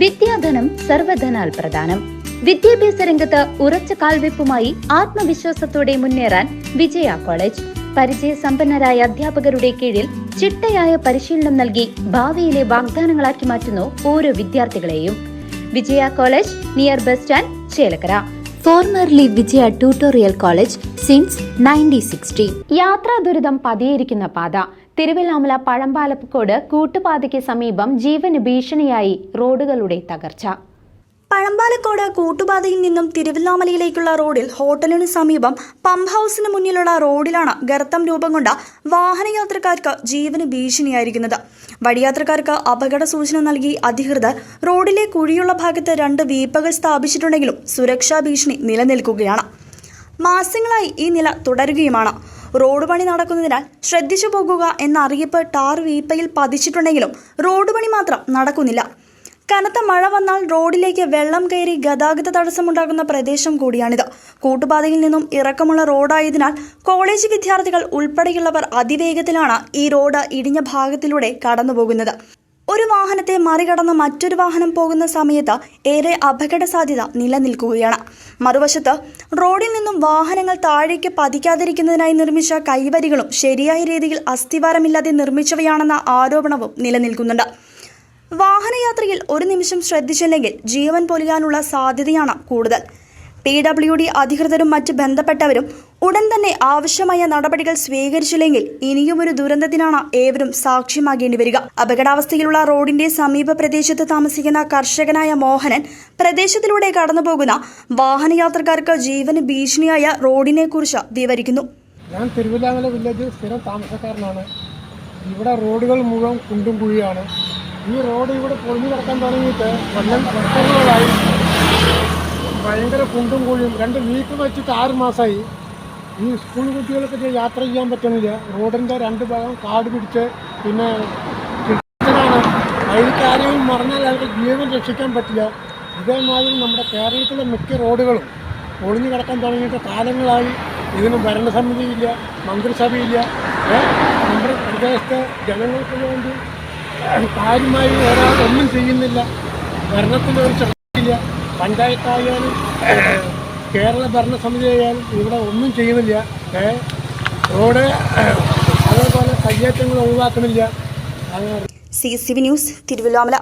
വിദ്യാധനം സർവധനാൽ പ്രധാനം. വിദ്യാഭ്യാസ രംഗത്ത് ഉറച്ച കാൽവെപ്പുമായി ആത്മവിശ്വാസത്തോടെ മുന്നേറാൻ വിജയ കോളേജ്. പരിചയസമ്പന്നരായ അധ്യാപകരുടെ കീഴിൽ ചിട്ടയായ പരിശീലനം നൽകി ഭാവിയിലെ വാഗ്ദാനങ്ങളാക്കി മാറ്റുന്നു ഓരോ വിദ്യാർത്ഥികളെയും. Vijaya college, near bus stand, Chelakkara. Formerly Vijaya tutorial college since 1960. യാത്രാ ദുരിതം പതിയിരിക്കുന്ന പാത. തിരുവല്ലാമല പഴമ്പാലക്കോട് കൂട്ടുപാതയ്ക്ക് സമീപം ജീവന് ഭീഷണിയായി റോഡുകളുടെ തകർച്ച. പഴമ്പാലക്കോട് കൂട്ടുപാതയിൽ നിന്നും തിരുവല്ലാമലയിലേക്കുള്ള റോഡിൽ ഹോട്ടലിനു സമീപം പമ്പ് ഹൗസിന് മുന്നിലുള്ള റോഡിലാണ് ഗർത്തം രൂപം കൊണ്ട വാഹനയാത്രക്കാർക്ക് ജീവന് ഭീഷണിയായിരിക്കുന്നത്. വഴിയാത്രക്കാർക്ക് അപകട സൂചന നൽകി അധികൃതർ റോഡിലെ കുഴിയുള്ള ഭാഗത്ത് 2 വീപ്പകൾ സ്ഥാപിച്ചിട്ടുണ്ടെങ്കിലും സുരക്ഷാ ഭീഷണി നിലനിൽക്കുകയാണ്. മാസങ്ങളായി ഈ നില തുടരുകയുമാണ്. റോഡ് പണി നടക്കുന്നതിനാൽ ശ്രദ്ധിച്ചു പോകുക എന്ന അറിയിപ്പ് ടാർ വീപ്പയിൽ പതിച്ചിട്ടുണ്ടെങ്കിലും റോഡ് പണി മാത്രം നടക്കുന്നില്ല. കനത്ത മഴ വന്നാൽ റോഡിലേക്ക് വെള്ളം കയറി ഗതാഗത തടസ്സമുണ്ടാകുന്ന പ്രദേശം കൂടിയാണിത്. കൂട്ടുപാതയിൽ നിന്നും ഇറക്കമുള്ള റോഡായതിനാൽ കോളേജ് വിദ്യാർത്ഥികൾ ഉൾപ്പെടെയുള്ളവർ അതിവേഗത്തിലാണ് ഈ റോഡ് ഇടിഞ്ഞ ഭാഗത്തിലൂടെ കടന്നുപോകുന്നത്. ഒരു വാഹനത്തെ മറികടന്ന് മറ്റൊരു വാഹനം പോകുന്ന സമയത്ത് ഏറെ അപകട സാധ്യത നിലനിൽക്കുകയാണ്. മറുവശത്ത് റോഡിൽ നിന്നും വാഹനങ്ങൾ താഴേക്ക് പതിക്കാതിരിക്കുന്നതിനായി നിർമ്മിച്ച കൈവരികളും ശരിയായ രീതിയിൽ അസ്ഥിവാരമില്ലാതെ നിർമ്മിച്ചവയാണെന്ന ആരോപണവും നിലനിൽക്കുന്നുണ്ട്. വാഹനയാത്രയിൽ ഒരു നിമിഷം ശ്രദ്ധിച്ചില്ലെങ്കിൽ ജീവൻ പൊലിയാനുള്ള സാധ്യതയാണ് കൂടുതൽ. PWD അധികൃതരും മറ്റ് ബന്ധപ്പെട്ടവരും ഉടൻ തന്നെ ആവശ്യമായ നടപടികൾ സ്വീകരിച്ചില്ലെങ്കിൽ ഇനിയുമൊരു ദുരന്തത്തിനാണ് ഏവരും സാക്ഷ്യമാകേണ്ടി വരിക. അപകടാവസ്ഥയിലുള്ള റോഡിന്റെ സമീപ പ്രദേശത്ത് താമസിക്കുന്ന കർഷകനായ മോഹനൻ പ്രദേശത്തിലൂടെ കടന്നുപോകുന്ന വാഹനയാത്രക്കാർക്ക് ജീവന് ഭീഷണിയായ റോഡിനെ കുറിച്ച് വിവരിക്കുന്നു. ഞാൻ തിരുവല്ലാമല വില്ലേജ് സ്ഥിരം താമസക്കാരനാണ്. ഇവിടെ റോഡുകൾ മുഴുവൻ കുണ്ടും കുഴിയാണ്. ഈ റോഡ് ഇവിടെ പൊളിഞ്ഞു കിടക്കാൻ തുടങ്ങിയിട്ട് വർഷങ്ങളായി. ഭയങ്കര കുണ്ടും കുഴിയും. 2 വീക്ക് വെച്ചിട്ട് 6 മാസമായി. ഈ സ്കൂൾ കുട്ടികൾക്ക് യാത്ര ചെയ്യാൻ പറ്റുന്നില്ല. റോഡിൻ്റെ 2 ഭാഗം കാട് പിടിച്ച് പിന്നെ കിടക്കാനാണ്. അതിലേക്ക് ആരെയും മറന്നാൽ അവർക്ക് ജീവൻ രക്ഷിക്കാൻ പറ്റില്ല. ഇതേമാതിരി നമ്മുടെ കേരളത്തിലെ മിക്ക റോഡുകളും പൊളിഞ്ഞു കിടക്കാൻ തുടങ്ങിയിട്ട് കാലങ്ങളായി. ഇതിന് ഭരണസമിതിയില്ല, മന്ത്രിസഭയില്ല. നമ്മുടെ പ്രദേശത്തെ ജനങ്ങൾക്ക് വേണ്ടി കാര്യമായി ഒന്നും ചെയ്യുന്നില്ല. ഭരണത്തിലൊരു ചർച്ചയില്ല. പഞ്ചായത്തായാലും കേരള ഭരണസമിതി ആയാലും ഇവിടെ ഒന്നും ചെയ്യുന്നില്ല. റോഡ് അതേപോലെ കയ്യേറ്റങ്ങൾ ഒഴിവാക്കുന്നില്ല. CCV news, Thiruvallamala.